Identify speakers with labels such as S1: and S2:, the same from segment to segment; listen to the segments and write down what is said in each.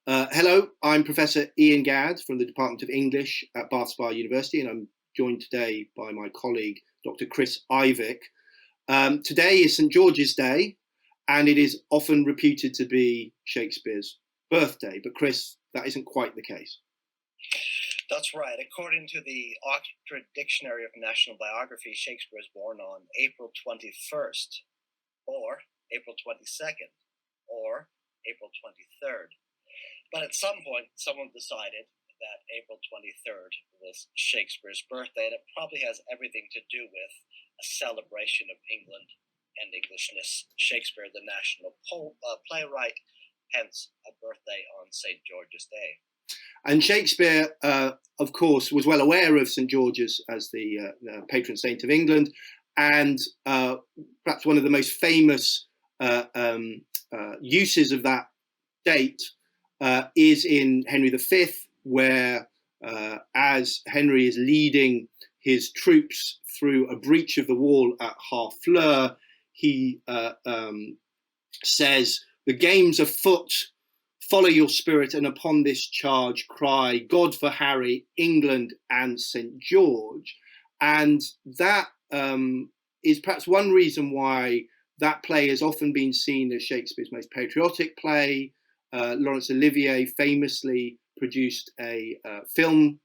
S1: Hello, I'm Professor Ian Gadd from the Department of English at Bath Spa University, and I'm joined today by my colleague, Dr. Chris Ivic. Today is St George's Day, and it is often reputed to be Shakespeare's birthday. But Chris, that isn't quite the case.
S2: That's right. According to the Oxford Dictionary of National Biography, Shakespeare was born on April 21st, or April 22nd, or April 23rd. But at some point, someone decided that April 23rd was Shakespeare's birthday, and it probably has everything to do with a celebration of England and Englishness. Shakespeare, the national playwright, hence a birthday on St. George's Day.
S1: And Shakespeare, of course, was well aware of St George's as the patron saint of England, and perhaps one of the most famous uses of that date is in Henry V, where as Henry is leading his troops through a breach of the wall at Harfleur, he says, "The game's afoot, follow your spirit, and upon this charge cry, God for Harry, England and St George." And that is perhaps one reason why that play has often been seen as Shakespeare's most patriotic play. Laurence Olivier famously produced a film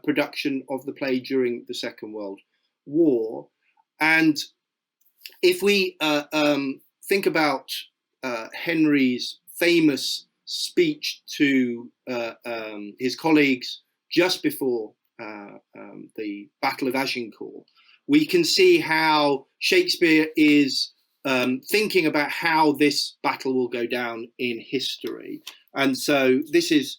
S1: production of the play during the Second World War. And if we think about Henry's famous speech to his colleagues just before the Battle of Agincourt, we can see how Shakespeare is thinking about how this battle will go down in history. And so this is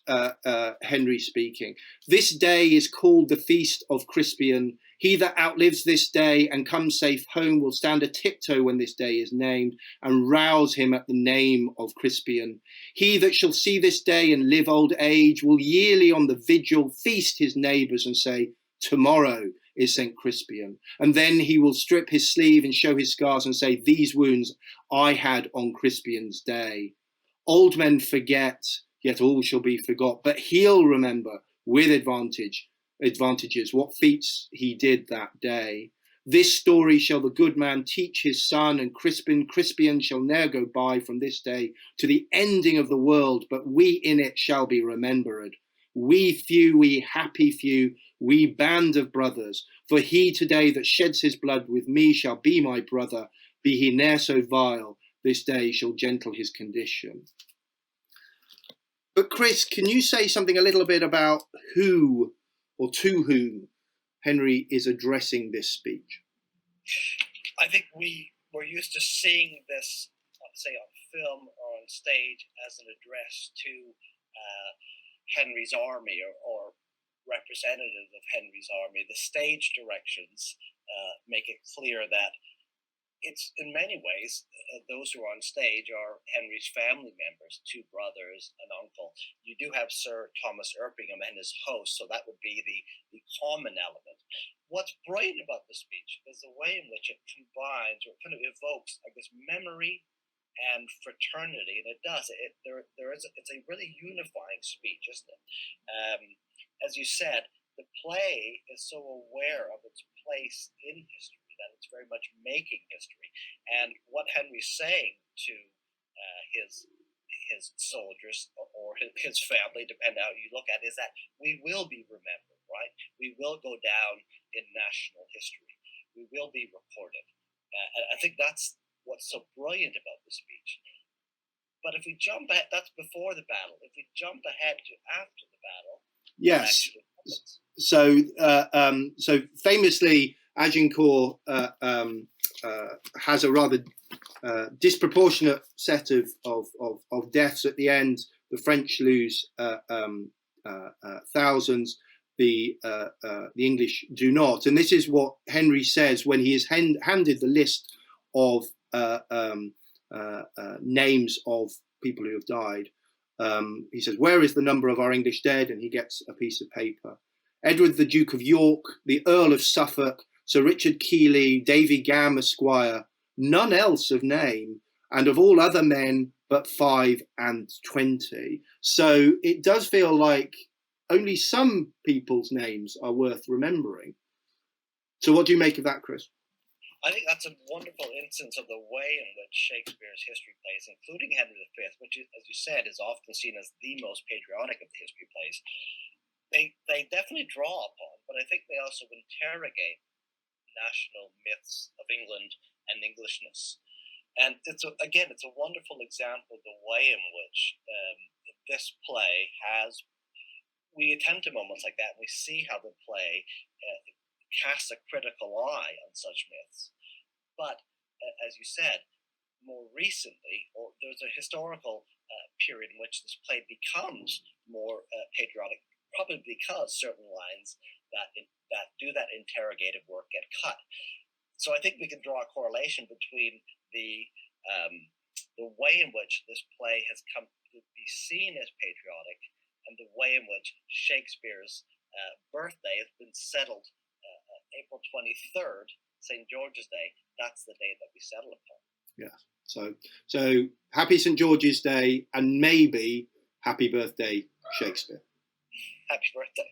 S1: Henry speaking. "This day is called the Feast of Crispian. He that outlives this day and comes safe home will stand a tiptoe when this day is named and rouse him at the name of Crispian. He that shall see this day and live old age will yearly on the vigil feast his neighbours and say, tomorrow is St. Crispian. And then he will strip his sleeve and show his scars and say, these wounds I had on Crispian's day. Old men forget, yet all shall be forgot, but he'll remember with advantages what feats he did that day. This story shall the good man teach his son, and Crispian shall ne'er go by from this day to the ending of the world, but we in it shall be remembered. We few, we happy few, we band of brothers, for he today that sheds his blood with me shall be my brother, be he ne'er so vile, this day shall gentle his condition." But Chris, can you say something a little bit about who or to whom Henry is addressing this speech?
S2: I think we're used to seeing this, say, on film or on stage as an address to Henry's army or representative of Henry's army. The stage directions make it clear that it's in many ways those who are on stage are Henry's family members, two brothers, an uncle. You do have Sir Thomas Erpingham and his host, so that would be the common element. What's brilliant about the speech is the way in which it combines or kind of evokes, I guess, memory and fraternity, and it does. It's a really unifying speech, isn't it? As you said, the play is so aware of its place in history that it's very much making history. And what Henry's saying to his soldiers or his family, depending on how you look at it, is that we will be remembered, right? We will go down in national history. We will be recorded. And I think that's what's so brilliant about the speech. But if we jump ahead, that's before the battle. If we jump ahead to after the battle,
S1: yes. So famously, Agincourt has a rather disproportionate set of deaths at the end. The French lose thousands. The English do not. And this is what Henry says when he is handed the list of names of people who have died. He says, "Where is the number of our English dead?" And he gets a piece of paper. Edward the Duke of York, the Earl of Suffolk, Sir Richard Keeley, Davy Gam Esquire, none else of name, and of all other men, but 5 and 20. So it does feel like only some people's names are worth remembering. So what do you make of that, Chris?
S2: I think that's a wonderful instance of the way in which Shakespeare's history plays, including Henry V, which, as you said, is often seen as the most patriotic of the history plays. They definitely draw upon, but I think they also interrogate national myths of England and Englishness. And it's a wonderful example of the way in which this play has. We attend to moments like that, and we see how the play casts a critical eye on such myths. But as you said, more recently, or there's a historical period in which this play becomes more patriotic, probably because certain lines that do that interrogative work get cut. So I think we can draw a correlation between the way in which this play has come to be seen as patriotic and the way in which Shakespeare's birthday has been settled April 23rd, St. George's Day. That's the day that we settle upon.
S1: Yeah. So happy St. George's Day, and maybe happy birthday, Shakespeare.
S2: Happy birthday.